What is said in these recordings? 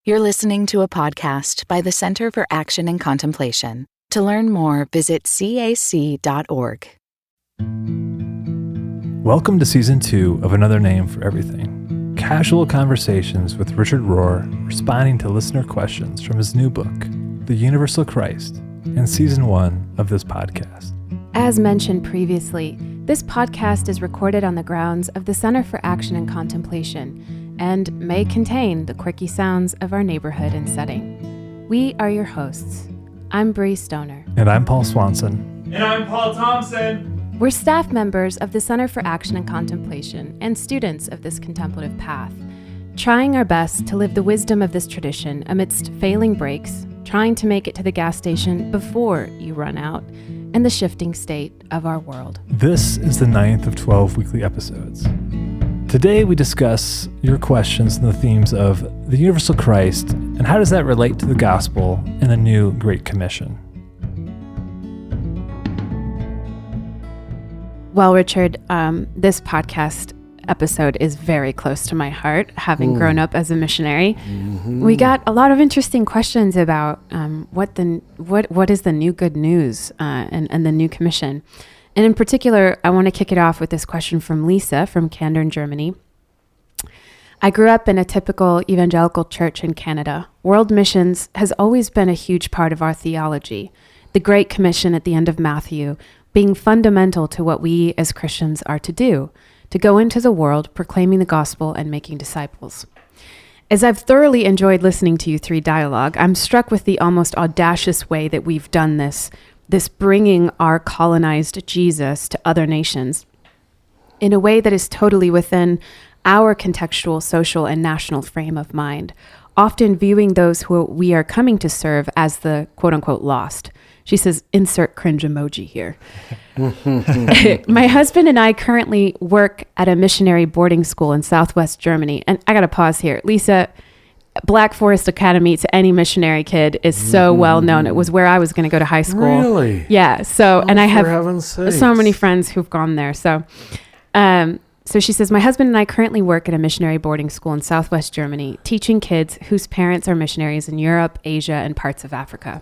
You're listening to a podcast by the Center for Action and Contemplation. To learn more, visit cac.org. Welcome to Season 2 of Another Name for Everything. Casual conversations with Richard Rohr, responding to listener questions from his new book, The Universal Christ, and Season 1 of this podcast. As mentioned previously, this podcast is recorded on the grounds of the Center for Action and Contemplation and may contain the quirky sounds of our neighborhood and setting. We are your hosts. I'm Brie Stoner. And I'm Paul Swanson. And I'm Paul Thompson. We're staff members of the Center for Action and Contemplation and students of this contemplative path, trying our best to live the wisdom of this tradition amidst failing breaks, trying to make it to the gas station before you run out, and the shifting state of our world. This is the 9th of 12 weekly episodes. Today we discuss your questions and the themes of the Universal Christ and how does that relate to the gospel and the new Great Commission. Well, Richard, this podcast episode is very close to my heart, having grown up as a missionary. Mm-hmm. We got a lot of interesting questions about what is the new good news and the new commission. And in particular, I want to kick it off with this question from Lisa from Kandern, Germany. I grew up in a typical evangelical church in Canada. World missions has always been a huge part of our theology. The Great Commission at the end of Matthew being fundamental to what we as Christians are to do, to go into the world proclaiming the gospel and making disciples. As I've thoroughly enjoyed listening to you three dialogue, I'm struck with the almost audacious way that we've done this bringing our colonized Jesus to other nations in a way that is totally within our contextual, social, and national frame of mind, often viewing those who we are coming to serve as the quote-unquote lost. She says, insert cringe emoji here. My husband and I currently work at a missionary boarding school in Southwest Germany. And I got to pause here. Lisa, Black Forest Academy to any missionary kid is so well known. It was where I was going to go to high school. Really? Yeah. So, and I have sakes. So many friends who've gone there. So she says, my husband and I currently work at a missionary boarding school in Southwest Germany, teaching kids whose parents are missionaries in Europe, Asia, and parts of Africa.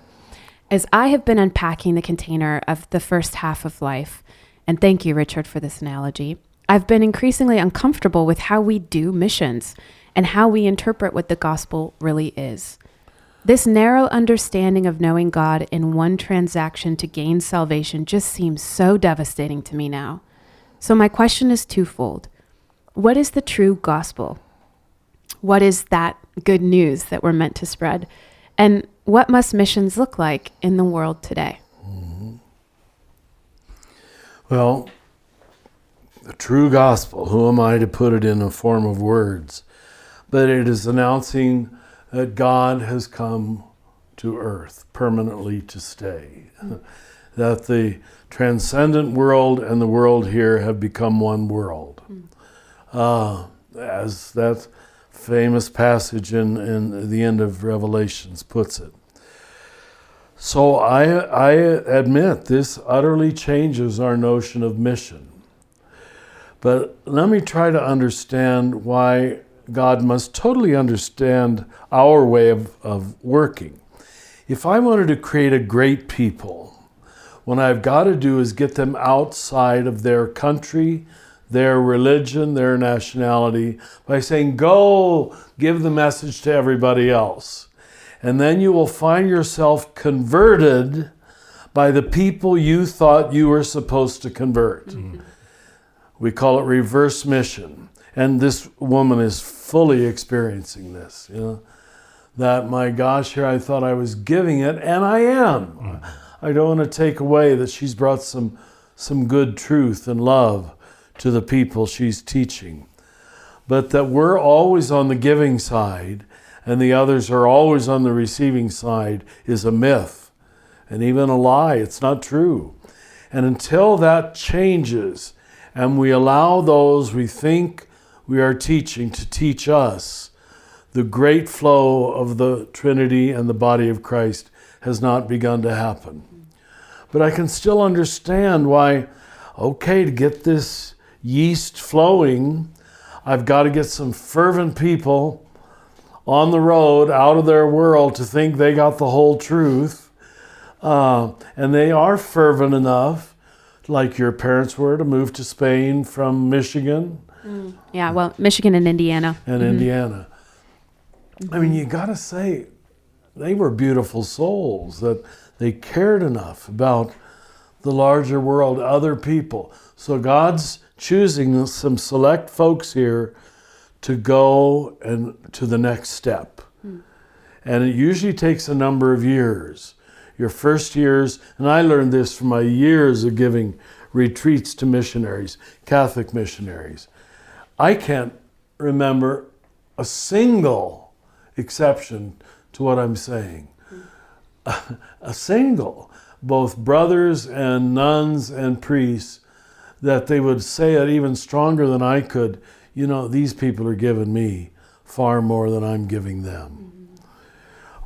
As I have been unpacking the container of the first half of life, and thank you, Richard, for this analogy, I've been increasingly uncomfortable with how we do missions and how we interpret what the gospel really is. This narrow understanding of knowing God in one transaction to gain salvation just seems so devastating to me now. So my question is twofold. What is the true gospel? What is that good news that we're meant to spread? And what must missions look like in the world today? Mm-hmm. Well, the true gospel, who am I to put it in a form of words? But it is announcing that God has come to earth permanently to stay. That the transcendent world and the world here have become one world. As that famous passage in the end of Revelations puts it. So I admit this utterly changes our notion of mission. But let me try to understand why God must totally understand our way of working. If I wanted to create a great people, what I've got to do is get them outside of their country, their religion, their nationality, by saying, go give the message to everybody else. And then you will find yourself converted by the people you thought you were supposed to convert. Mm-hmm. We call it reverse mission. And this woman is fully experiencing this, that my gosh, here I thought I was giving it, and I am. Mm-hmm. I don't want to take away that she's brought some good truth and love to the people she's teaching. But that we're always on the giving side and the others are always on the receiving side is a myth and even a lie. It's not true. And until that changes and we allow those we think we are teaching to teach us, the great flow of the Trinity and the body of Christ has not begun to happen. But I can still understand why, to get this yeast flowing, I've got to get some fervent people on the road, out of their world, to think they got the whole truth. And they are fervent enough, like your parents were, to move to Spain from Michigan. Yeah, well, Michigan and Indiana. Indiana. I mean, you got to say, they were beautiful souls, that they cared enough about the larger world, other people. So God's choosing some select folks here to go and to the next step. And it usually takes a number of years. Your first years, and I learned this from my years of giving retreats to missionaries, Catholic missionaries. I can't remember a single exception to what I'm saying. A single. Both brothers and nuns and priests, that they would say it even stronger than I could. You know, these people are giving me far more than I'm giving them.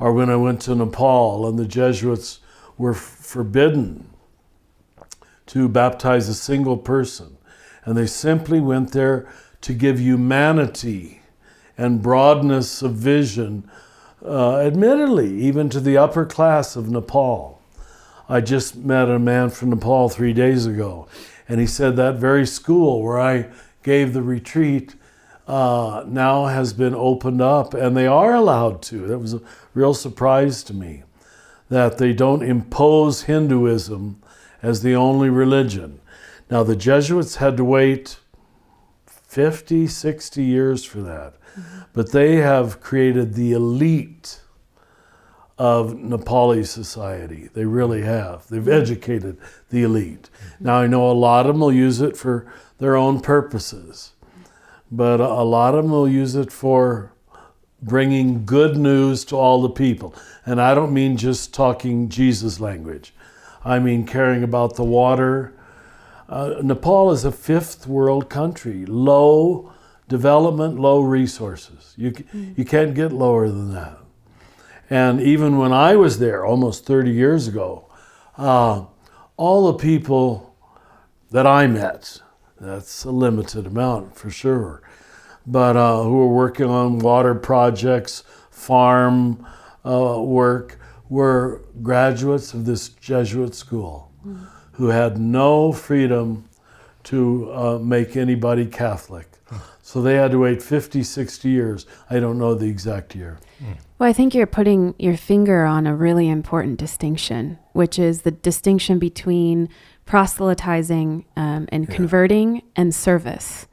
Or when I went to Nepal and the Jesuits were forbidden to baptize a single person, and they simply went there to give humanity and broadness of vision, admittedly, even to the upper class of Nepal. I just met a man from Nepal 3 days ago, and he said that very school where I gave the retreat now has been opened up, and they are allowed to. That was a real surprise to me, that they don't impose Hinduism as the only religion. Now, the Jesuits had to wait 50, 60 years for that, but they have created the elite of Nepali society. They really have. They've educated the elite. Now, I know a lot of them will use it for their own purposes, but a lot of them will use it for bringing good news to all the people. And I don't mean just talking Jesus language. I mean caring about the water. Nepal is a fifth world country, low development, low resources. You can't get lower than that. And even when I was there almost 30 years ago, all the people that I met, that's a limited amount for sure, but who were working on water projects, farm work, were graduates of this Jesuit school who had no freedom to make anybody Catholic. So they had to wait 50, 60 years. I don't know the exact year. Well, I think you're putting your finger on a really important distinction, which is the distinction between proselytizing and converting and service.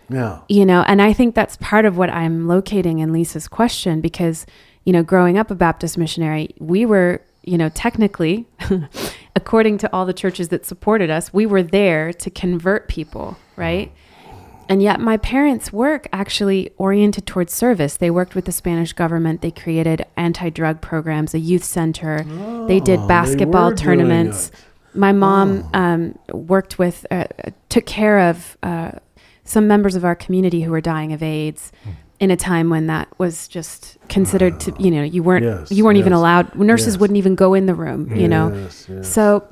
Yeah. You know, and I think that's part of what I'm locating in Lisa's question, because, you know, growing up a Baptist missionary, we were, you know, technically, according to all the churches that supported us, we were there to convert people, right? And yet my parents' work actually oriented towards service. They worked with the Spanish government. They created anti-drug programs, a youth center. They did basketball tournaments. My mom worked with, took care of some members of our community who were dying of AIDS in a time when that was just considered to, you know, you weren't even allowed, nurses wouldn't even go in the room, you know? So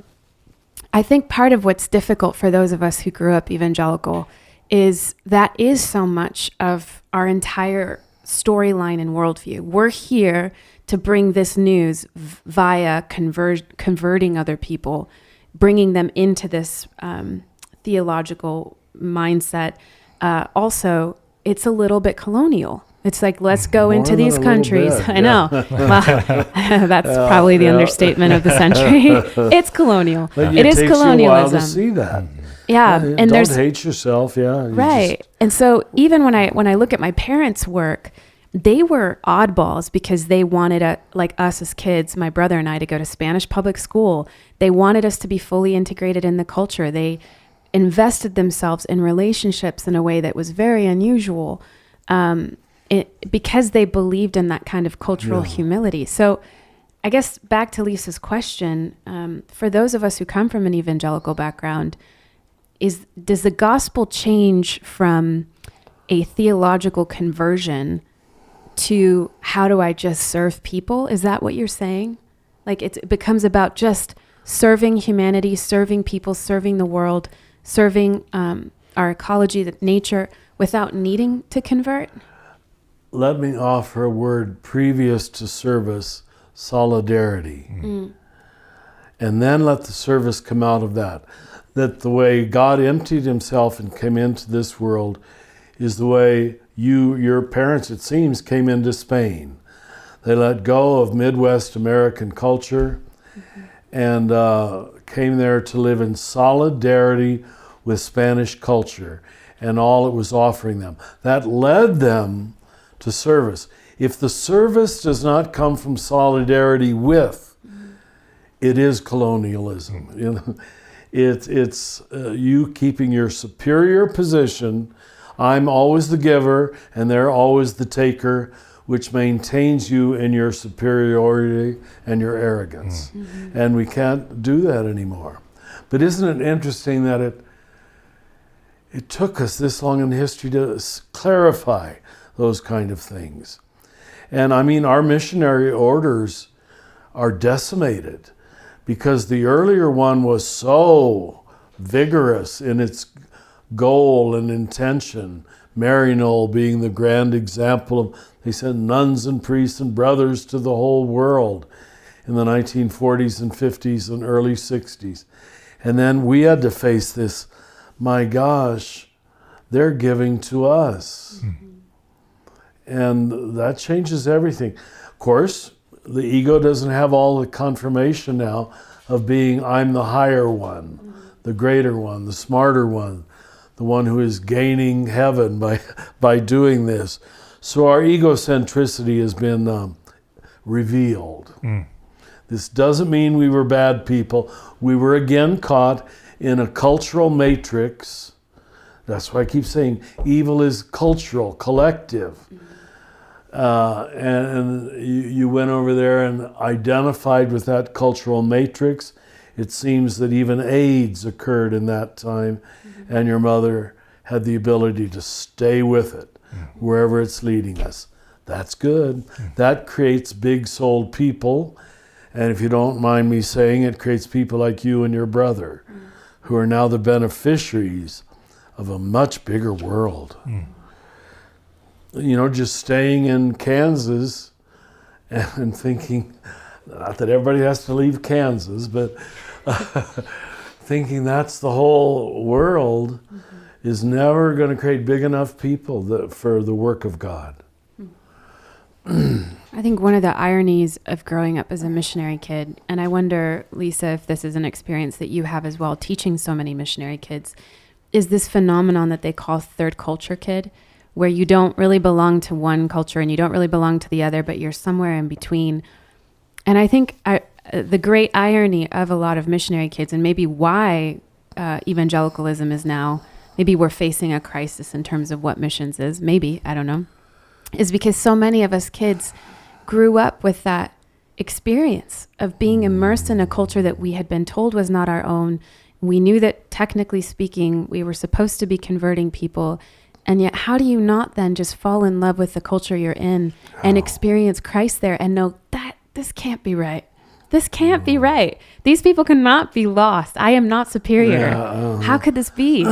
I think part of what's difficult for those of us who grew up evangelical is that is so much of our entire storyline and worldview. We're here to bring this news via converting other people, bringing them into this theological mindset. Also, it's a little bit colonial. It's like, let's go into these countries. I know. Well, that's probably the understatement of the century. It's colonial. It is colonialism. You a while to see that. Yeah, and don't hate yourself. Yeah, right. And so even when I look at my parents' work, they were oddballs because they wanted like us as kids, my brother and I, to go to Spanish public school. They wanted us to be fully integrated in the culture. They invested themselves in relationships in a way that was very unusual, because they believed in that kind of cultural humility. So I guess back to Lisa's question, for those of us who come from an evangelical background, does the gospel change from a theological conversion to how do I just serve people? Is that what you're saying? Like it becomes about just serving humanity, serving people, serving the world, serving our ecology, nature, without needing to convert? let me offer a word previous to service, solidarity. And then let the service come out of that. That the way God emptied himself and came into this world is the way your parents, it seems, came into Spain. They let go of Midwest American culture and came there to live in solidarity with Spanish culture and all it was offering them. That led them to service. If the service does not come from solidarity with, it is colonialism. You know, it's you keeping your superior position. I'm always the giver and they're always the taker, which maintains you in your superiority and your arrogance. And we can't do that anymore. But isn't it interesting that it took us this long in history to clarify those kind of things? And I mean, our missionary orders are decimated because the earlier one was so vigorous in its goal and intention. Maryknoll being the grand example of, they sent nuns and priests and brothers to the whole world in the 1940s and 50s and early 60s. And then we had to face this, my gosh, they're giving to us. And that changes everything. Of course, the ego doesn't have all the confirmation now of being, I'm the higher one, the greater one, the smarter one, the one who is gaining heaven by doing this. So our egocentricity has been revealed. This doesn't mean we were bad people. We were again caught in a cultural matrix. That's why I keep saying evil is cultural, collective. And you went over there and identified with that cultural matrix. It seems that even AIDS occurred in that time, and your mother had the ability to stay with it wherever it's leading us. That's good. That creates big-souled people, and if you don't mind me saying, it creates people like you and your brother, who are now the beneficiaries of a much bigger world. You know, just staying in Kansas and thinking, not that everybody has to leave Kansas, but thinking that's the whole world is never going to create big enough people for the work of God. I think one of the ironies of growing up as a missionary kid, and I wonder, Lisa, if this is an experience that you have as well, teaching so many missionary kids, is this phenomenon that they call third culture kid, where you don't really belong to one culture and you don't really belong to the other, but you're somewhere in between. And I think the great irony of a lot of missionary kids, and maybe why evangelicalism is now, maybe we're facing a crisis in terms of what missions is, maybe, I don't know, is because so many of us kids grew up with that experience of being immersed in a culture that we had been told was not our own. We knew that technically speaking, we were supposed to be converting people. And yet, how do you not then just fall in love with the culture you're in and experience Christ there and know that this can't be right? This can't be right. These people cannot be lost. I am not superior. How could this be?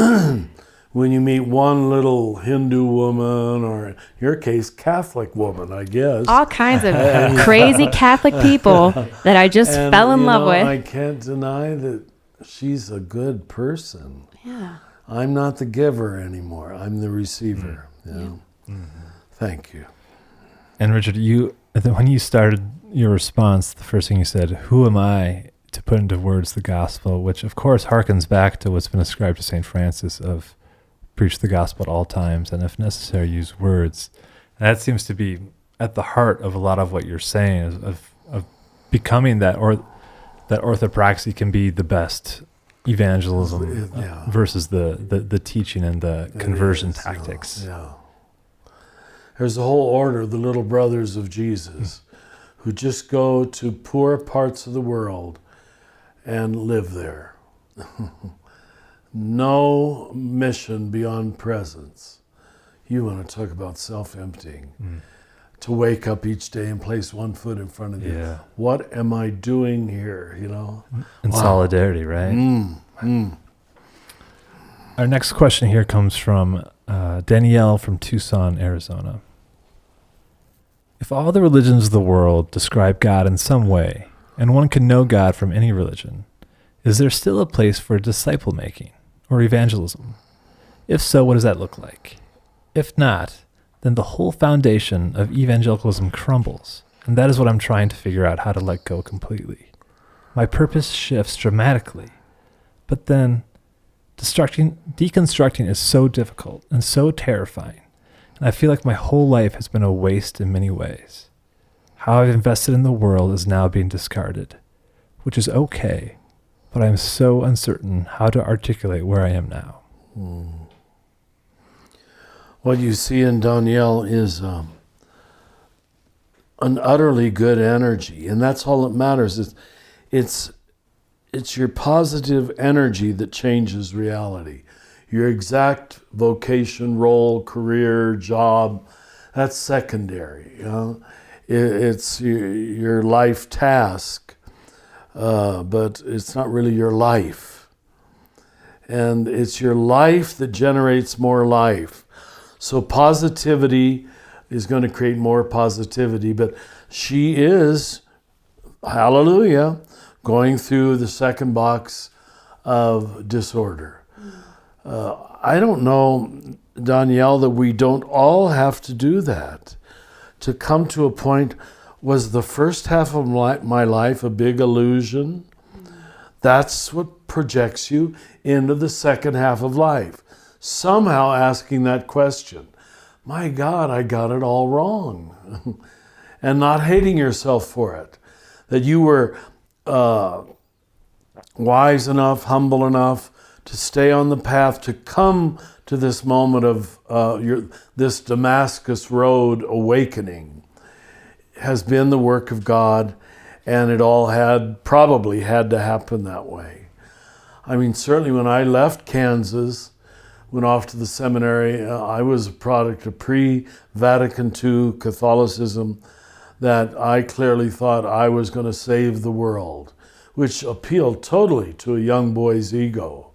When you meet one little Hindu woman, or in your case, Catholic woman, I guess. All kinds of crazy Catholic people that I just fell in love with. I can't deny that she's a good person. Yeah. I'm not the giver anymore. I'm the receiver. Thank you. And Richard, when you started your response, the first thing you said, who am I to put into words the gospel, which of course harkens back to what's been ascribed to St. Francis of preach the gospel at all times, and if necessary, use words. And that seems to be at the heart of a lot of what you're saying, of becoming that, or that orthopraxy can be the best evangelism versus the teaching and the conversion tactics. There's a whole order, the little brothers of Jesus, who just go to poor parts of the world and live there. No mission beyond presence. You want to talk about self-emptying. To wake up each day and place one foot in front of you. Yeah. What am I doing here, you know? In solidarity, right? Our next question here comes from Danielle from Tucson, Arizona. If all the religions of the world describe God in some way, and one can know God from any religion, is there still a place for disciple making or evangelism? If so, what does that look like? If not, then the whole foundation of evangelicalism crumbles, and that is what I'm trying to figure out how to let go completely. My purpose shifts dramatically, but then deconstructing is so difficult and so terrifying, and I feel like my whole life has been a waste in many ways. How I've invested in the world is now being discarded, which is okay, but I'm so uncertain how to articulate where I am now. What you see in Danielle is an utterly good energy, and that's all that matters. It's your positive energy that changes reality. Your exact vocation, role, career, job, that's secondary. It's your life task, but it's not really your life. And it's your life that generates more life. So positivity is going to create more positivity, but she is, hallelujah, going through the second box of disorder. I don't know, Danielle, that we don't all have to do that. To come to a point, was the first half of my life a big illusion? That's what projects you into the second half of life. Somehow asking that question, my God, I got it all wrong. And not hating yourself for it. That you were wise enough, humble enough to stay on the path to come to this moment of this Damascus Road awakening has been the work of God, and it all probably had to happen that way. I mean, certainly when I left Kansas, went off to the seminary, I was a product of pre-Vatican II Catholicism that I clearly thought I was going to save the world, which appealed totally to a young boy's ego.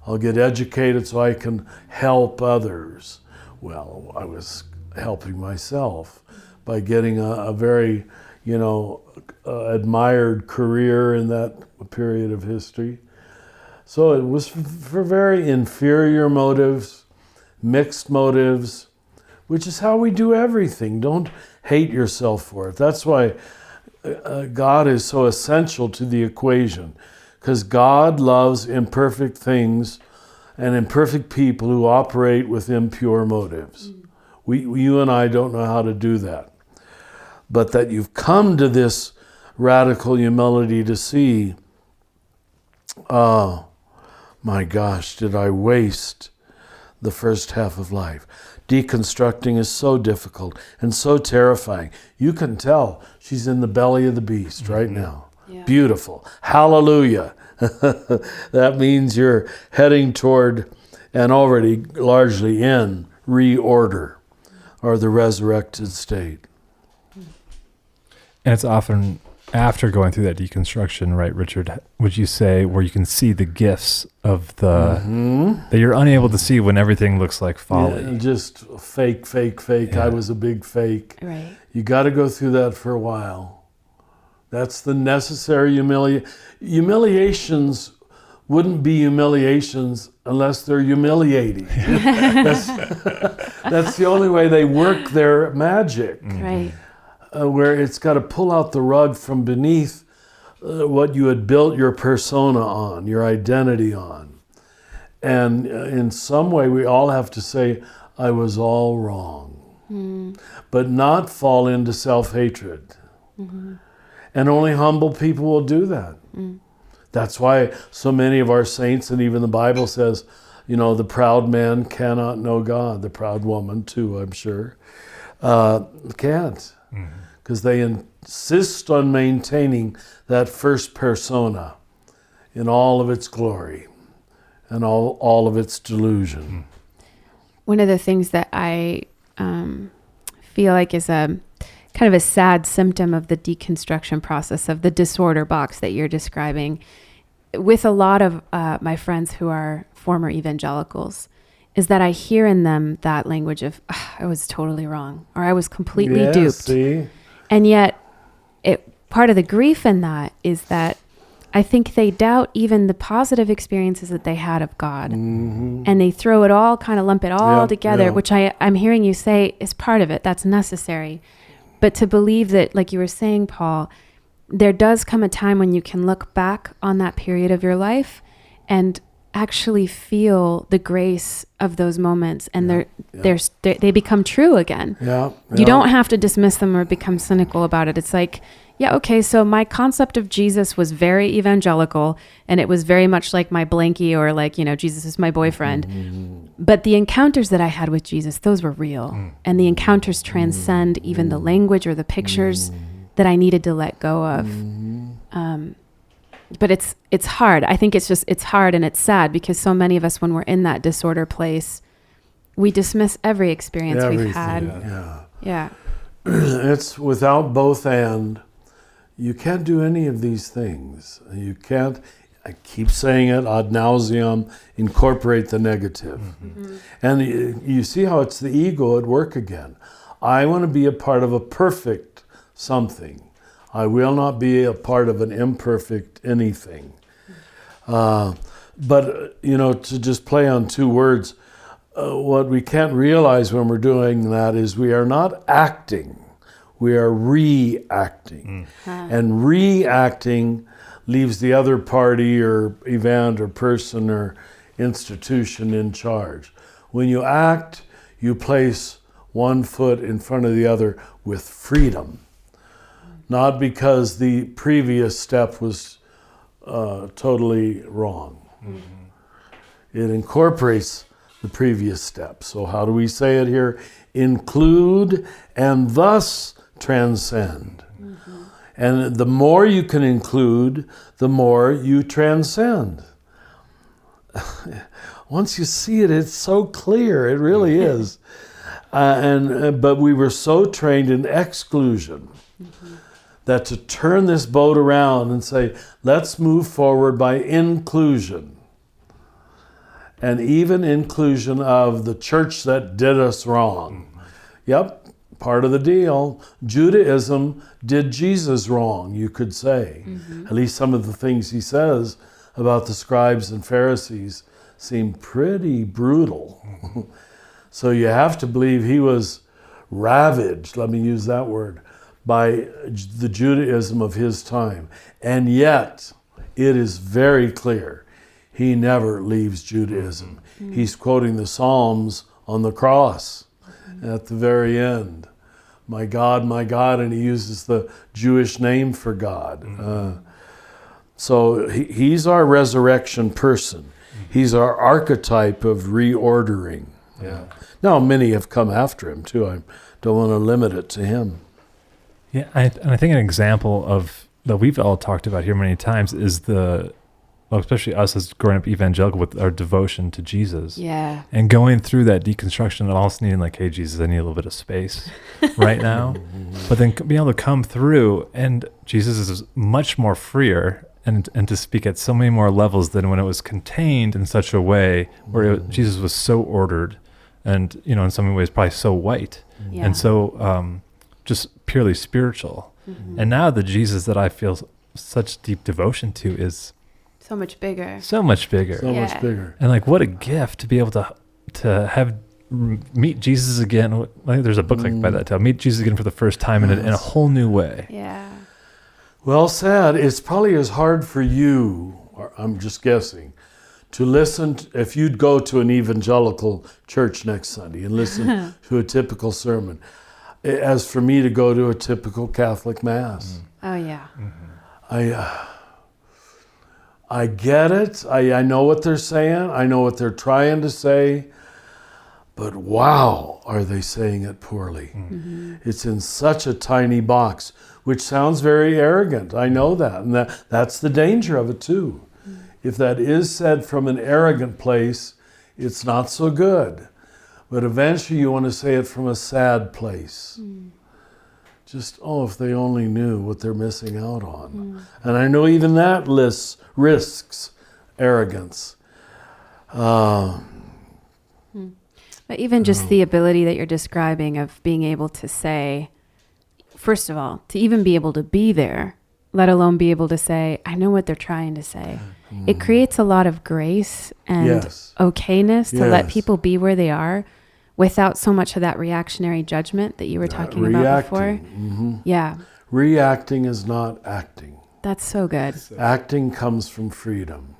I'll get educated so I can help others. Well, I was helping myself by getting a very, admired career in that period of history. So it was for very inferior motives, mixed motives, which is how we do everything. Don't hate yourself for it. That's why God is so essential to the equation, because God loves imperfect things and imperfect people who operate with impure motives. You and I don't know how to do that. But that you've come to this radical humility to see, oh my gosh, did I waste the first half of life? Deconstructing is so difficult and so terrifying. You can tell she's in the belly of the beast right now. Yeah. Beautiful. Hallelujah. That means you're heading toward and already largely in reorder or the resurrected state. And it's often after going through that deconstruction, right, Richard, would you say, where you can see the gifts of that you're unable to see when everything looks like folly. Yeah, just fake. Yeah. I was a big fake. Right. You got to go through that for a while. That's the necessary humiliations wouldn't be humiliations unless they're humiliating. That's the only way they work their magic. Right. Where it's got to pull out the rug from beneath what you had built your persona on, your identity on. And in some way, we all have to say, I was all wrong. But not fall into self-hatred. And only humble people will do that. That's why so many of our saints, and even the Bible says, the proud man cannot know God. The proud woman, too, I'm sure, can't. Because they insist on maintaining that first persona in all of its glory and all of its delusion. One of the things that I feel like is a kind of a sad symptom of the deconstruction process, of the disorder box that you're describing, with a lot of my friends who are former evangelicals, is that I hear in them that language of, I was totally wrong, or I was completely duped. See? And yet, part of the grief in that is that I think they doubt even the positive experiences that they had of God. Mm-hmm. And they throw it all, kind of lump it all together, yeah. which I'm hearing you say is part of it. That's necessary. But to believe that, like you were saying, Paul, there does come a time when you can look back on that period of your life and actually feel the grace of those moments, and they become true again. You don't have to dismiss them or become cynical about it. It's like, yeah, okay, so my concept of Jesus was very evangelical, and it was very much like my blankie, or like, Jesus is my boyfriend. Mm-hmm. But the encounters that I had with Jesus, those were real. And the encounters transcend even the language or the pictures that I needed to let go of. But it's hard. I think it's hard, and it's sad, because so many of us, when we're in that disorder place, we dismiss every experience we've had. Yeah. It's without both and. You can't do any of these things. You can't, I keep saying it ad nauseum, incorporate the negative. Mm-hmm. And you see how it's the ego at work again. I want to be a part of a perfect something. I will not be a part of an imperfect anything. But, to just play on two words, what we can't realize when we're doing that is we are not acting. We are reacting. And reacting leaves the other party or event or person or institution in charge. When you act, you place one foot in front of the other with freedom. Not because the previous step was totally wrong. It incorporates the previous step. So how do we say it here? Include and thus transcend. And the more you can include, the more you transcend. Once you see it, it's so clear. It really is. But we were so trained in exclusion that to turn this boat around and say, let's move forward by inclusion. And even inclusion of the church that did us wrong. Yep. Part of the deal. Judaism did Jesus wrong, you could say. At least some of the things he says about the scribes and Pharisees seem pretty brutal. So you have to believe he was ravaged, let me use that word, by the Judaism of his time. And yet, it is very clear, he never leaves Judaism. He's quoting the Psalms on the cross at the very end. My God, and he uses the Jewish name for God. So he's our resurrection person. He's our archetype of reordering. Now, many have come after him too. I don't want to limit it to him. Yeah, and I think an example of that we've all talked about here many times is especially us as growing up evangelical, with our devotion to Jesus. Yeah. And going through that deconstruction and also needing like, hey, Jesus, I need a little bit of space right now. But then being able to come through, and Jesus is much more freer and to speak at so many more levels than when it was contained in such a way where Jesus was so ordered and, in some ways probably so white and so just purely spiritual. And now the Jesus that I feel such deep devotion to is so much bigger. So much bigger. And like, what a gift to be able to have meet Jesus again. I think there's a book like by that title, Meet Jesus Again for the First Time in a whole new way. Yeah. Well said. It's probably as hard for you, or I'm just guessing, to listen if you'd go to an evangelical church next Sunday and listen to a typical sermon, as for me to go to a typical Catholic Mass. Oh, yeah. I get it. I know what they're saying. I know what they're trying to say. But wow, are they saying it poorly. It's in such a tiny box, which sounds very arrogant. I know that. And that's the danger of it too. If that is said from an arrogant place, it's not so good. But eventually you want to say it from a sad place. Just, if they only knew what they're missing out on. And I know even that risks arrogance. But even just the ability that you're describing of being able to say, first of all, to even be able to be there, let alone be able to say, I know what they're trying to say. It creates a lot of grace and okayness to let people be where they are without so much of that reactionary judgment that you were talking about before. Yeah. Reacting is not acting. That's so good. Acting comes from freedom.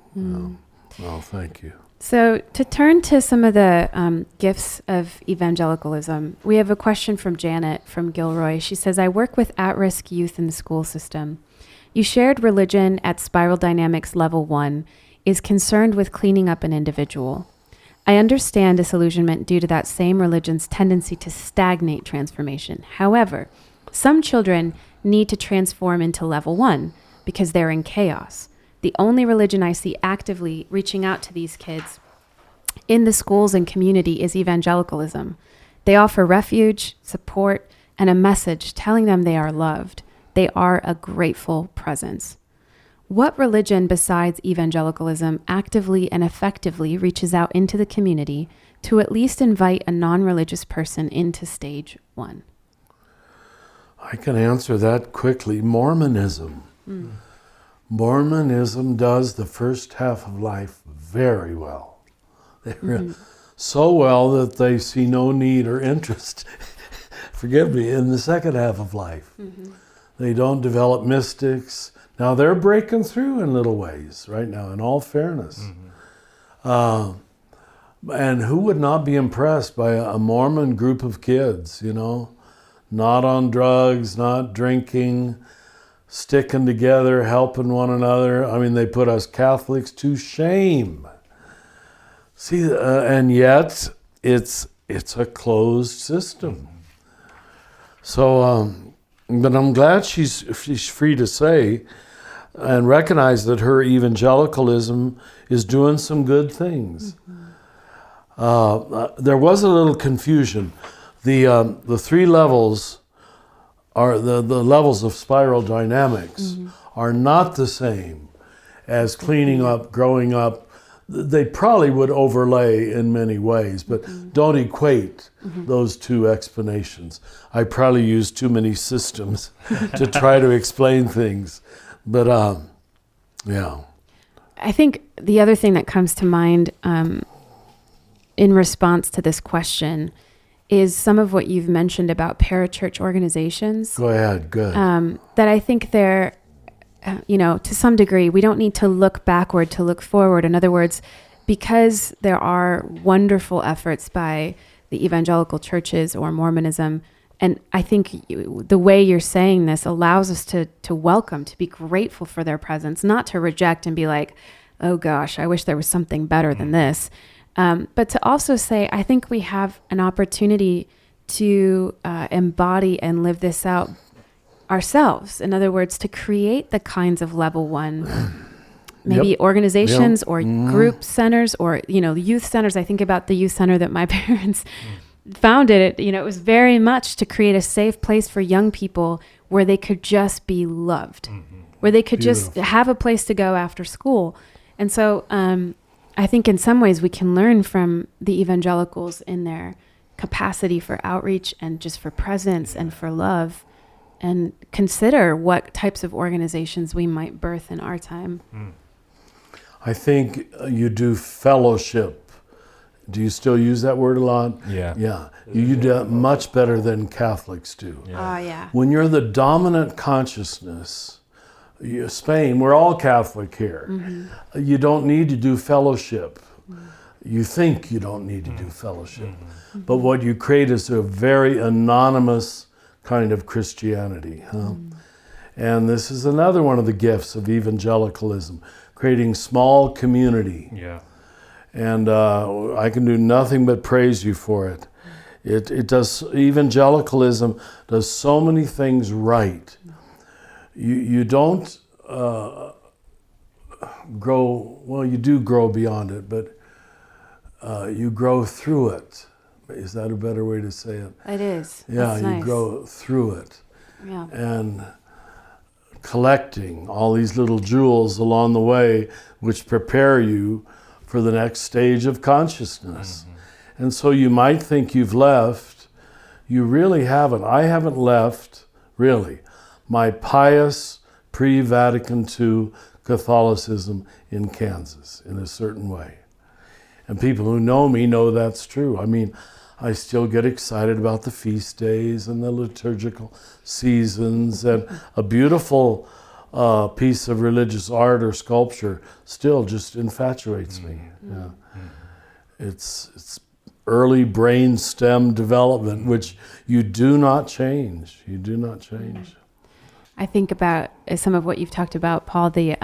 Well, thank you. So to turn to some of the gifts of evangelicalism, we have a question from Janet from Gilroy. She says, I work with at-risk youth in the school system. You shared religion at Spiral Dynamics Level 1 is concerned with cleaning up an individual. I understand disillusionment due to that same religion's tendency to stagnate transformation. However, some children need to transform into Level 1 because they're in chaos. The only religion I see actively reaching out to these kids in the schools and community is evangelicalism. They offer refuge, support, and a message telling them they are loved. They are a grateful presence. What religion besides evangelicalism actively and effectively reaches out into the community to at least invite a non-religious person into stage 1? I can answer that quickly. Mormonism. Mormonism does the first half of life very well. So well that they see no need or interest, forgive me, in the second half of life. They don't develop mystics. Now they're breaking through in little ways right now, in all fairness. And who would not be impressed by a Mormon group of kids, you know? Not on drugs, not drinking, sticking together, helping one another. I mean, they put us Catholics to shame. See, and yet it's a closed system. So, but I'm glad she's free to say and recognize that her evangelicalism is doing some good things. There was a little confusion. The 3 levels are the levels of spiral dynamics are not the same as cleaning up, growing up. They probably would overlay in many ways, but don't equate those 2 explanations. I probably use too many systems to try to explain things, but yeah. I think the other thing that comes to mind in response to this question is some of what you've mentioned about parachurch organizations. Go ahead, good. That I think they're, to some degree, we don't need to look backward to look forward. In other words, because there are wonderful efforts by the evangelical churches or Mormonism, and I think the way you're saying this allows us to welcome, to be grateful for their presence, not to reject and be like, oh gosh, I wish there was something better than this. But to also say, I think we have an opportunity to embody and live this out ourselves. In other words, to create the kinds of Level 1, maybe organizations or group centers or, youth centers. I think about the youth center that my parents founded. It was very much to create a safe place for young people where they could just be loved, where they could just have a place to go after school. And so, I think in some ways we can learn from the evangelicals in their capacity for outreach and just for presence and for love, and consider what types of organizations we might birth in our time. I think you do fellowship. Do you still use that word a lot? Yeah. Yeah. You do it much better than Catholics do. Yeah. When you're the dominant consciousness, Spain, we're all Catholic here. You don't need to do fellowship. You think you don't need to do fellowship. But what you create is a very anonymous kind of Christianity. And this is another one of the gifts of evangelicalism, creating small community. Yeah. And I can do nothing but praise you for it. It does, evangelicalism does so many things right. You don't grow, well, you do grow beyond it, but you grow through it. Is that a better way to say it? It is. Yeah, That's you nice. grow through it. Yeah. And collecting all these little jewels along the way which prepare you for the next stage of consciousness. And so you might think you've left. You really haven't. I haven't left, really, my pious pre-Vatican II Catholicism in Kansas in a certain way. And people who know me know that's true. I mean, I still get excited about the feast days and the liturgical seasons, and a beautiful piece of religious art or sculpture still just infatuates me. Yeah. It's early brain stem development, which you do not change. You do not change. I think about some of what you've talked about, Paul, the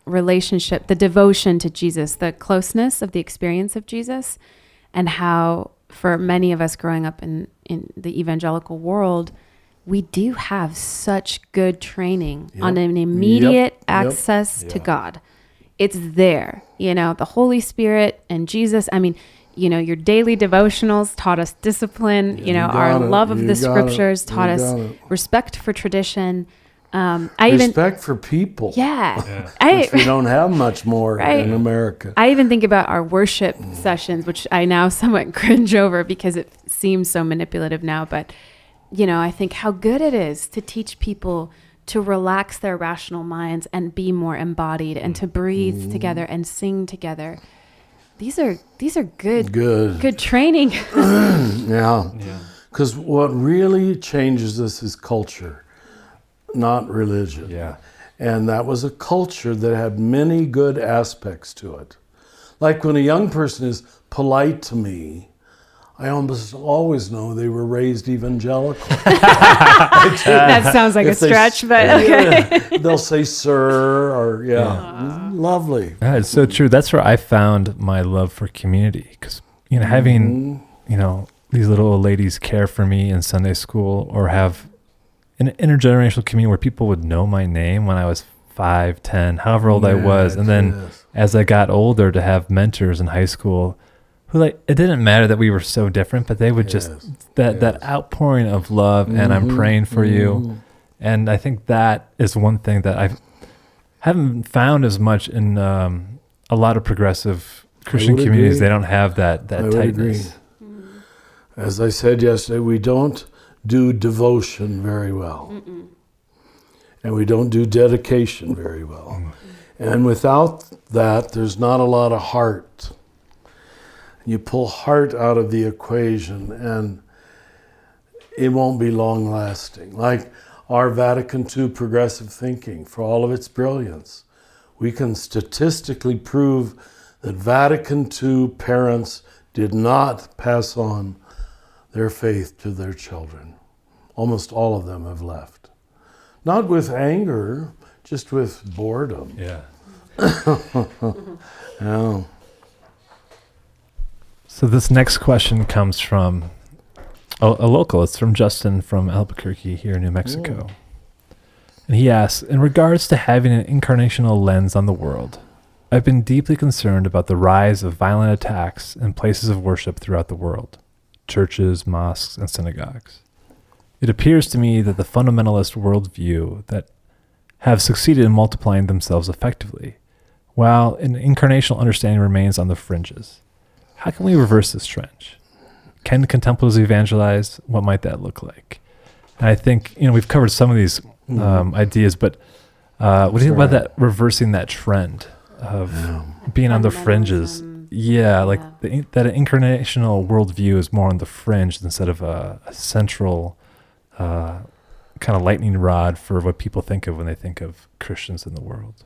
relationship, the devotion to Jesus, the closeness of the experience of Jesus, and how for many of us growing up in the evangelical world, we do have such good training on an immediate access to God. It's there, the Holy Spirit and Jesus. I mean, your daily devotionals taught us discipline, our love of the scriptures taught us respect for tradition. Respect for people. Yeah. Which we don't have much more in America. I even think about our worship sessions, which I now somewhat cringe over because it seems so manipulative now. But, I think how good it is to teach people to relax their rational minds and be more embodied and to breathe together and sing together. These are good training. Yeah. Because what really changes us is culture, not religion. Yeah. And that was a culture that had many good aspects to it. Like when a young person is polite to me, I almost always know they were raised evangelical. That sounds like a stretch, but okay. They'll say sir or lovely. Yeah, it's so true. That's where I found my love for community, because having these little old ladies care for me in Sunday school, or have an intergenerational community where people would know my name when I was 5, 10, however old I was. And then as I got older, to have mentors in high school who, it didn't matter that we were so different, but they would just, that outpouring of love and I'm praying for you. And I think that is one thing that I haven't found as much in a lot of progressive Christian communities. They don't have that tightness. As I said yesterday, we don't do devotion very well. And we don't do dedication very well. And without that, there's not a lot of heart. You pull heart out of the equation and it won't be long lasting. Like our Vatican II progressive thinking, for all of its brilliance, we can statistically prove that Vatican II parents did not pass on their faith to their children. Almost all of them have left. Not with anger, just with boredom. Yeah. Yeah. So this next question comes from a local. It's from Justin from Albuquerque here in New Mexico. And he asks, in regards to having an incarnational lens on the world, I've been deeply concerned about the rise of violent attacks in places of worship throughout the world, churches, mosques, and synagogues. It appears to me that the fundamentalist worldview that have succeeded in multiplying themselves effectively, while an incarnational understanding remains on the fringes. How can we reverse this trend? Can contemplatives evangelize? What might that look like? And I think, we've covered some of these ideas, but what do you think about that, reversing that trend of being on the fringes? That an incarnational worldview is more on the fringe instead of a central kind of lightning rod for what people think of when they think of Christians in the world.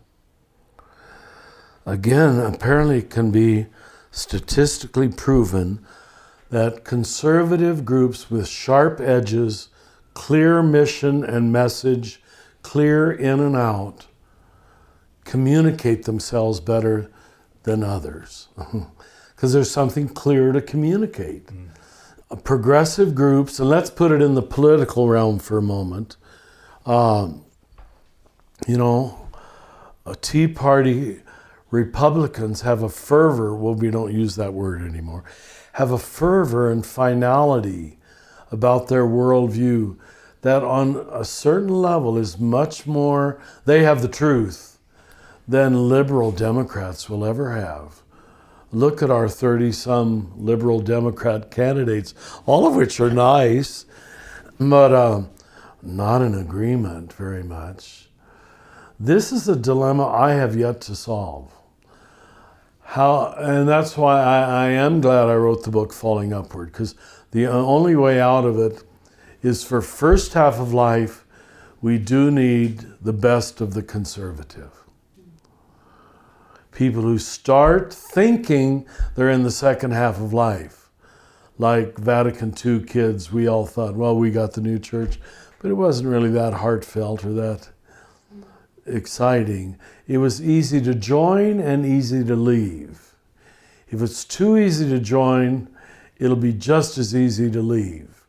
Again, apparently it can be statistically proven that conservative groups with sharp edges, clear mission and message, clear in and out, communicate themselves better than others. Because there's something clear to communicate. Progressive groups, and let's put it in the political realm for a moment, a Tea Party Republicans have a fervor, well, we don't use that word anymore, have a fervor and finality about their worldview that on a certain level is much more, they have the truth, than liberal Democrats will ever have. look at our 30-some liberal Democrat candidates, all of which are nice, but not in agreement very much. This is a dilemma I have yet to solve. And that's why I am glad I wrote the book Falling Upward, because the only way out of it is, for first half of life, we do need the best of the conservative. People who start thinking they're in the second half of life. Like Vatican II kids, we all thought, well, we got the new church, but it wasn't really that heartfelt or that exciting. It was easy to join and easy to leave. If it's too easy to join, it'll be just as easy to leave.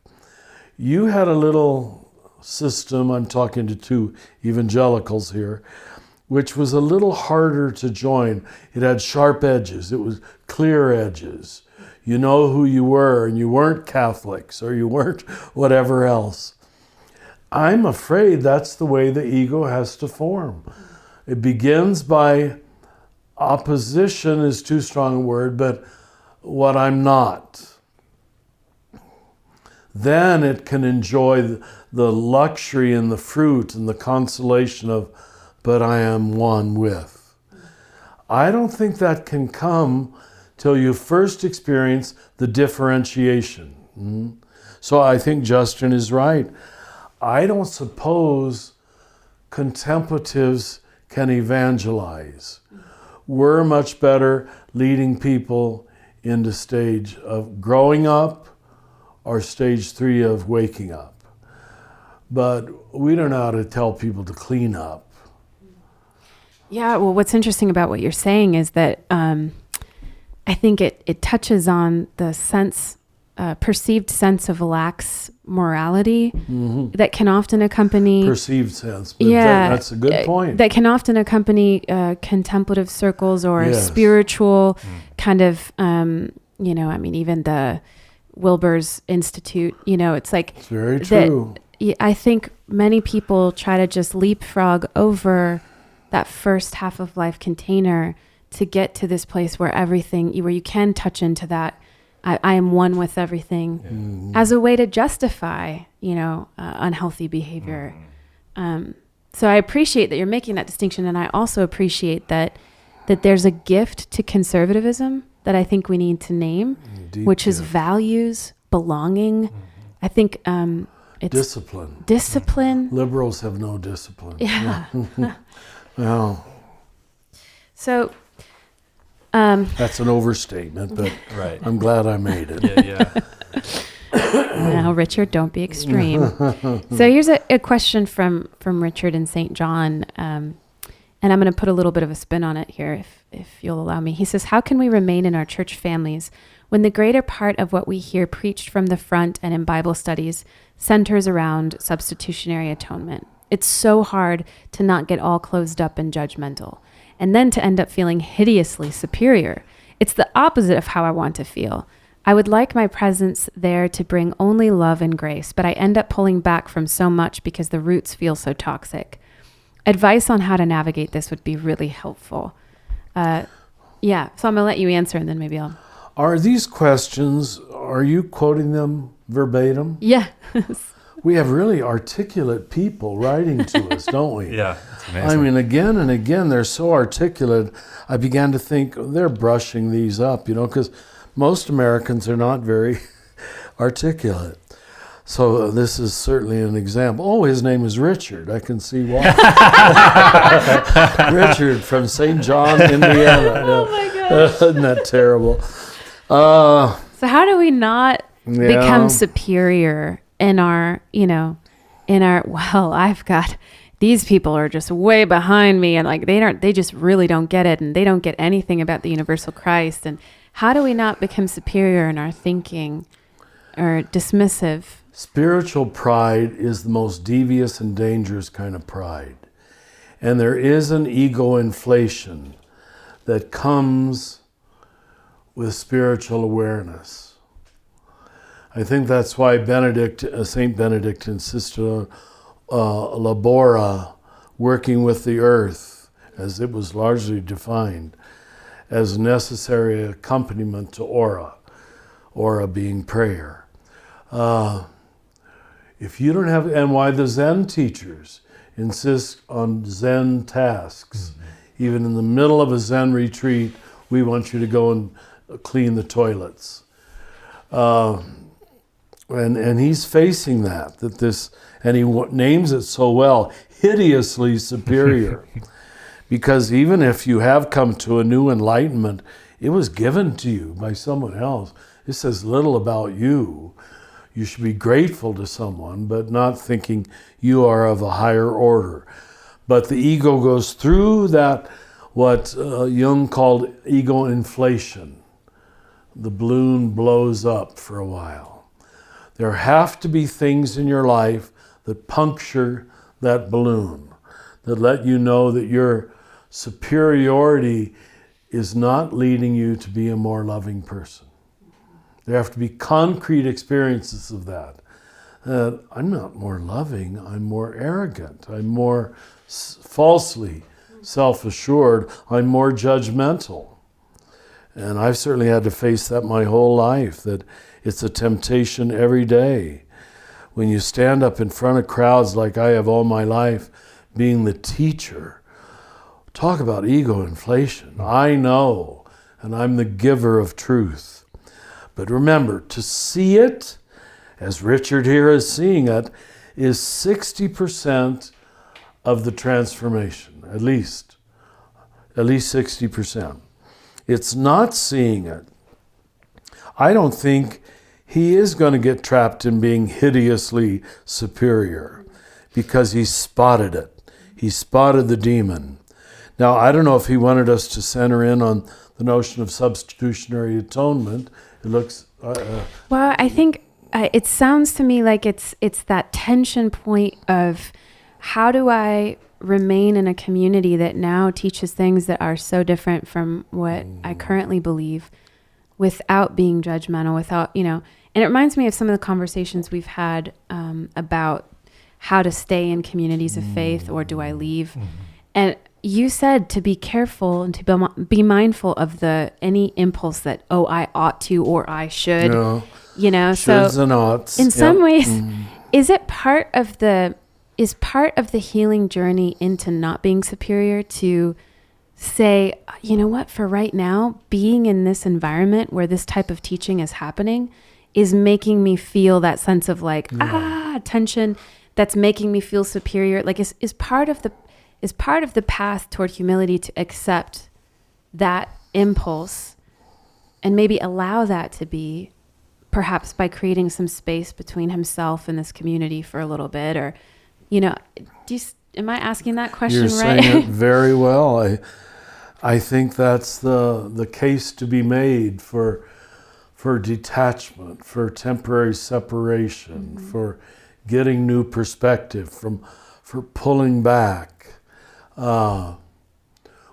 You had a little system, I'm talking to two evangelicals here, which was a little harder to join. It had sharp edges. It was clear edges. You know who you were, and you weren't Catholics, or you weren't whatever else. I'm afraid that's the way the ego has to form. It begins by opposition is too strong a word, but what I'm not. Then it can enjoy the luxury and the fruit and the consolation of, but I am one with. I don't think that can come till you first experience the differentiation. So I think Justin is right. I don't suppose contemplatives can evangelize. We're much better leading people into stage of growing up or stage 3 of waking up. But we don't know how to tell people to clean up. Yeah, well, what's interesting about what you're saying is that I think it touches on the perceived sense of lax morality that can often accompany... Perceived sense, but that's a good point. That can often accompany contemplative circles or spiritual kind of, even the Wilbur's Institute, it's like... It's very true. I think many people try to just leapfrog over that first half of life container to get to this place where where you can touch into that I am one with everything as a way to justify, unhealthy behavior. So I appreciate that you're making that distinction, and I also appreciate that there's a gift to conservatism that I think we need to name, which is values, belonging. I think it's discipline. Liberals have no discipline. Yeah. Well, so that's an overstatement, but right. I'm glad I made it. Yeah. Now, Richard, don't be extreme. So here's a question from Richard in St. John, and I'm going to put a little bit of a spin on it here, if you'll allow me. He says, how can we remain in our church families when the greater part of what we hear preached from the front and in Bible studies centers around substitutionary atonement? It's so hard to not get all closed up and judgmental, and then to end up feeling hideously superior. It's the opposite of how I want to feel. I would like my presence there to bring only love and grace, but I end up pulling back from so much because the roots feel so toxic. Advice on how to navigate this would be really helpful. So I'm going to let you answer, and then maybe I'll... Are these questions, are you quoting them verbatim? Yeah. We have really articulate people writing to us, don't we? Yeah, it's amazing. I mean, again and again, they're so articulate. I began to think they're brushing these up, because most Americans are not very articulate. So this is certainly an example. Oh, his name is Richard. I can see why. Richard from St. John, Indiana. Oh my gosh. Isn't that terrible? So how do we not become superior in our, I've got, these people are just way behind me, and they just really don't get it, and they don't get anything about the universal Christ. And how do we not become superior in our thinking or dismissive? Spiritual pride is the most devious and dangerous kind of pride. And there is an ego inflation that comes with spiritual awareness. I think that's why Saint Benedict insisted on labora, working with the earth, as it was largely defined. as necessary accompaniment to aura being prayer. If you don't have, and why the Zen teachers insist on Zen tasks. Even in the middle of a Zen retreat, we want you to go and clean the toilets. And he's facing that this, and he names it so well, hideously superior. Because even if you have come to a new enlightenment, it was given to you by someone else. It says little about you. You should be grateful to someone, but not thinking you are of a higher order. But the ego goes through that, what Jung called ego inflation. The balloon blows up for a while. There have to be things in your life that puncture that balloon, that let you know that your superiority is not leading you to be a more loving person. There have to be concrete experiences of that. I'm not more loving, I'm more arrogant, I'm more falsely self-assured, I'm more judgmental. And I've certainly had to face that my whole life, that it's a temptation every day. When you stand up in front of crowds like I have all my life, being the teacher, talk about ego inflation. I know, and I'm the giver of truth. But remember, to see it, as Richard here is seeing it, is 60% of the transformation, at least 60%. It's not seeing it. I don't think he is going to get trapped in being hideously superior because he spotted it. He spotted the demon. Now, I don't know if he wanted us to center in on the notion of substitutionary atonement. It looks... Well, I think it sounds to me like it's that tension point of how do I remain in a community that now teaches things that are so different from what I currently believe without being judgmental, without, and it reminds me of some of the conversations we've had about how to stay in communities of faith, or do I leave? And you said to be careful and to be mindful of any impulse that, I ought to, or I should, shoulds so and oughts. In some ways, is part of the healing journey into not being superior to say, you know what, for right now, being in this environment where this type of teaching is happening is making me feel that sense of tension that's making me feel superior. Like is part of the path toward humility to accept that impulse and maybe allow that to be, perhaps by creating some space between himself and this community for a little bit, or, am I asking that question You're right? saying it very well. I think that's the case to be made for detachment, for temporary separation, for getting new perspective, for pulling back.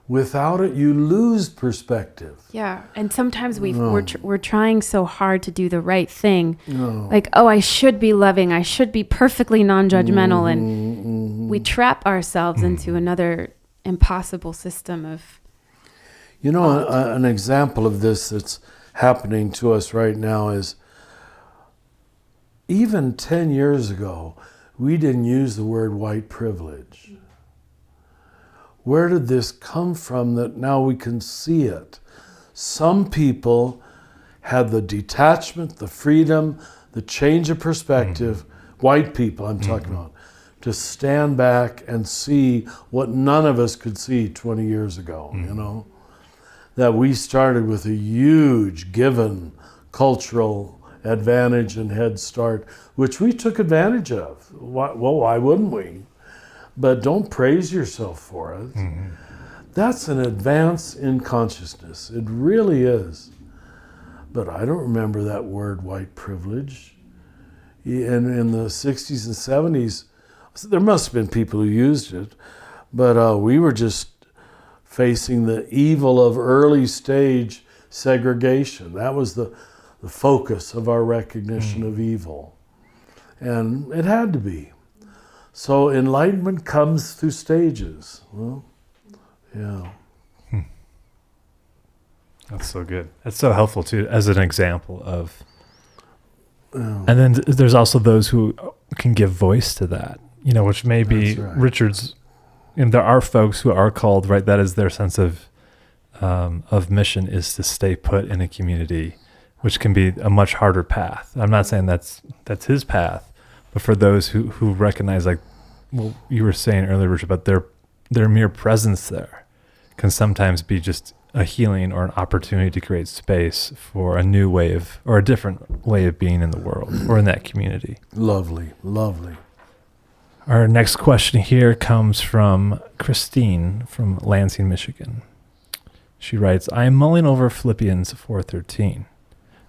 Without it, you lose perspective. Yeah, and sometimes we're trying so hard to do the right thing. Like, I should be loving, I should be perfectly non-judgmental, and we trap ourselves into another impossible system of... an example of this that's happening to us right now is, even 10 years ago, we didn't use the word white privilege. Where did this come from that now we can see it? Some people had the detachment, the freedom, the change of perspective, white people I'm talking about, to stand back and see what none of us could see 20 years ago, that we started with a huge given cultural advantage and head start, which we took advantage of. Why wouldn't we? But don't praise yourself for it. That's an advance in consciousness. It really is. But I don't remember that word, white privilege. In the 60s and 70s, there must have been people who used it, but we were just facing the evil of early stage segregation. That was the focus of our recognition of evil. And it had to be. So enlightenment comes through stages. Well, yeah. That's so good. That's so helpful too, as an example of. And then there's also those who can give voice to that, which may be Richard's. And there are folks who are called, right? That is their sense of mission, is to stay put in a community, which can be a much harder path. I'm not saying that's his path, but for those who recognize, like, well, you were saying earlier, Richard, but their mere presence there can sometimes be just a healing or an opportunity to create space for a new way of, or a different way of being in the world or in that community. Lovely, lovely. Our next question here comes from Christine from Lansing, Michigan. She writes, I am mulling over Philippians 4:13.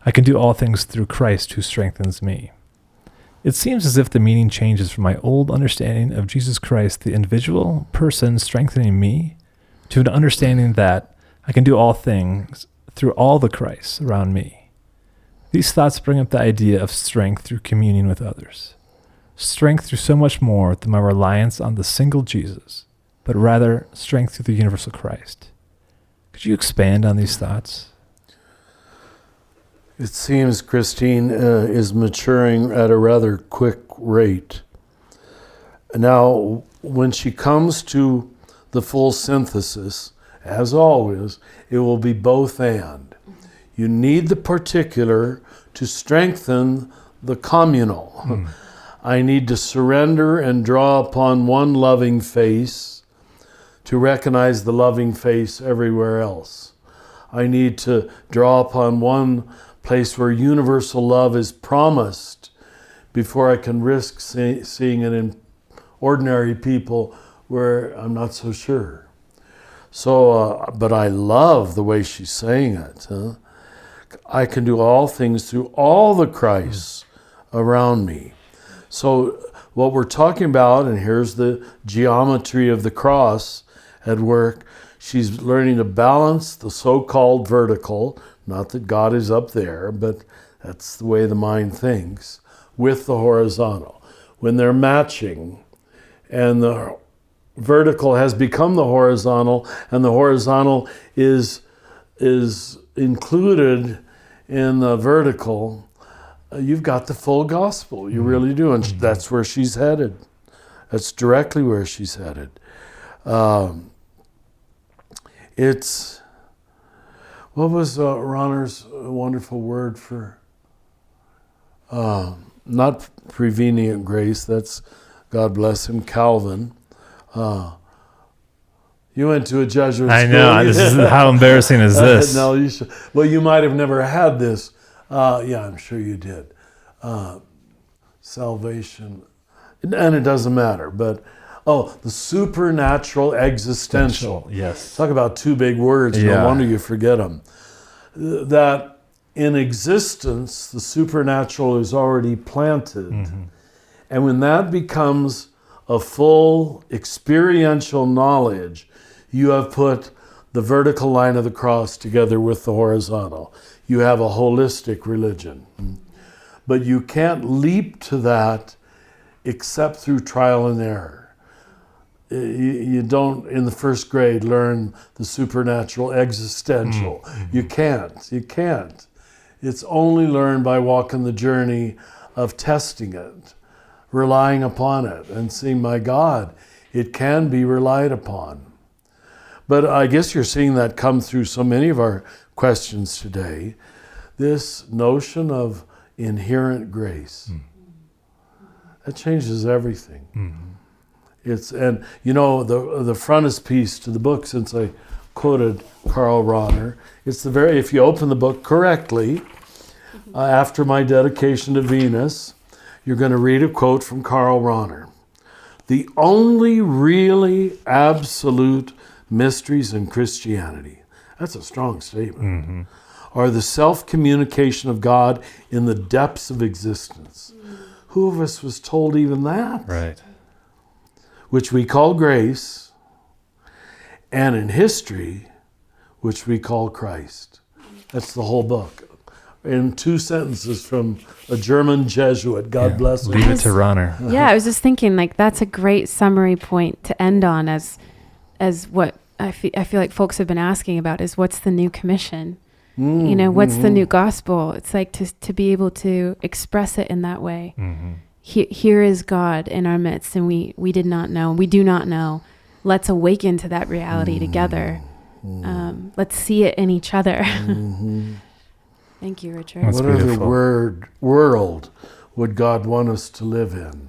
I can do all things through Christ who strengthens me. It seems as if the meaning changes from my old understanding of Jesus Christ, the individual person strengthening me, to an understanding that I can do all things through all the Christs around me. These thoughts bring up the idea of strength through communion with others. Strength through so much more than my reliance on the single Jesus, but rather strength through the universal Christ. Could you expand on these thoughts? It seems Christine is maturing at a rather quick rate. Now, when she comes to the full synthesis, as always, it will be both and. You need the particular to strengthen the communal. I need to surrender and draw upon one loving face to recognize the loving face everywhere else. I need to draw upon one place where universal love is promised before I can risk seeing it in ordinary people where I'm not so sure. So, but I love the way she's saying it. I can do all things through all the Christs around me. So what we're talking about, and here's the geometry of the cross at work, she's learning to balance the so-called vertical, not that God is up there, but that's the way the mind thinks, with the horizontal. When they're matching, and the vertical has become the horizontal, and the horizontal is included in the vertical, you've got the full gospel. You really do, and that's where she's headed. That's directly where she's headed. It's, what was Ronner's wonderful word for, not prevenient grace, that's, God bless him, Calvin. You went to a Jesuit school. I know. This is, how embarrassing is this? No, you should. Well, you might have never had this. Yeah, I'm sure you did. Salvation, and it doesn't matter. But the supernatural existential. Yes. Talk about two big words. Yeah. No wonder you forget them. That in existence, the supernatural is already planted, and when that becomes a full experiential knowledge, you have put the vertical line of the cross together with the horizontal. You have a holistic religion. But you can't leap to that except through trial and error. You don't, in the first grade, learn the supernatural existential. You can't. It's only learned by walking the journey of testing it, relying upon it, and seeing, my God, it can be relied upon. But I guess you're seeing that come through so many of our questions today, this notion of inherent grace. That changes everything. It's, and the frontispiece to the book, since I quoted Karl Rahner, it's the very, if you open the book correctly, after my dedication to Venus, you're going to read a quote from Karl Rahner. The only really absolute mysteries in Christianity, that's a strong statement, are the self-communication of God in the depths of existence. Who of us was told even that? Right. Which we call grace, and in history, which we call Christ. That's the whole book. In 2 sentences from a German Jesuit, God bless him. Leave it to Rahner. Yeah, I was just thinking, like, that's a great summary point to end on, as what I feel like folks have been asking about, is what's the new commission? You know, what's the new gospel? It's like to be able to express it in that way. Here is God in our midst, and we did not know. We do not know. Let's awaken to that reality together. Let's see it in each other. Thank you, Richard. That's what beautiful. other world would God want us to live in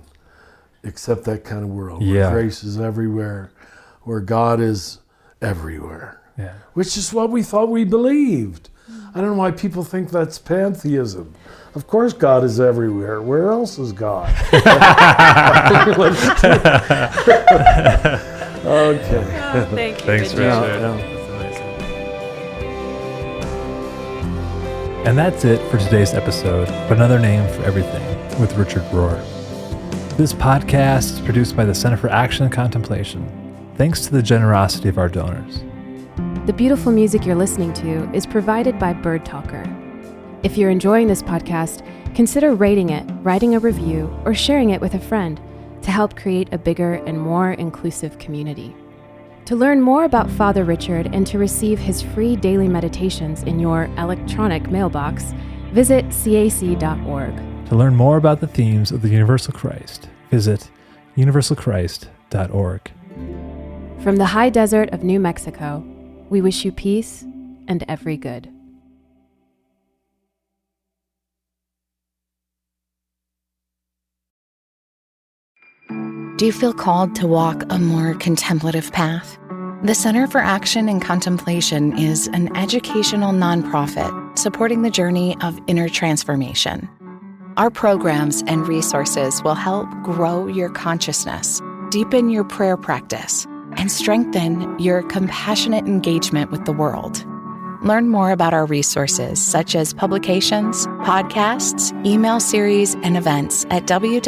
except that kind of world where grace is everywhere, where God is everywhere, which is what we thought we believed. I don't know why people think that's pantheism. Of course God is everywhere. Where else is God? Okay. Oh, thank you. Thanks, Richard. Yeah. That's amazing. And that's it for today's episode of Another Name for Everything with Richard Rohr. This podcast is produced by the Center for Action and Contemplation, thanks to the generosity of our donors. The beautiful music you're listening to is provided by Bird Talker. If you're enjoying this podcast, consider rating it, writing a review, or sharing it with a friend to help create a bigger and more inclusive community. To learn more about Father Richard and to receive his free daily meditations in your electronic mailbox, visit cac.org. To learn more about the themes of the Universal Christ, visit universalchrist.org. From the high desert of New Mexico, we wish you peace and every good. Do you feel called to walk a more contemplative path? The Center for Action and Contemplation is an educational nonprofit supporting the journey of inner transformation. Our programs and resources will help grow your consciousness, deepen your prayer practice, and strengthen your compassionate engagement with the world. Learn more about our resources, such as publications, podcasts, email series, and events at www.cac.org.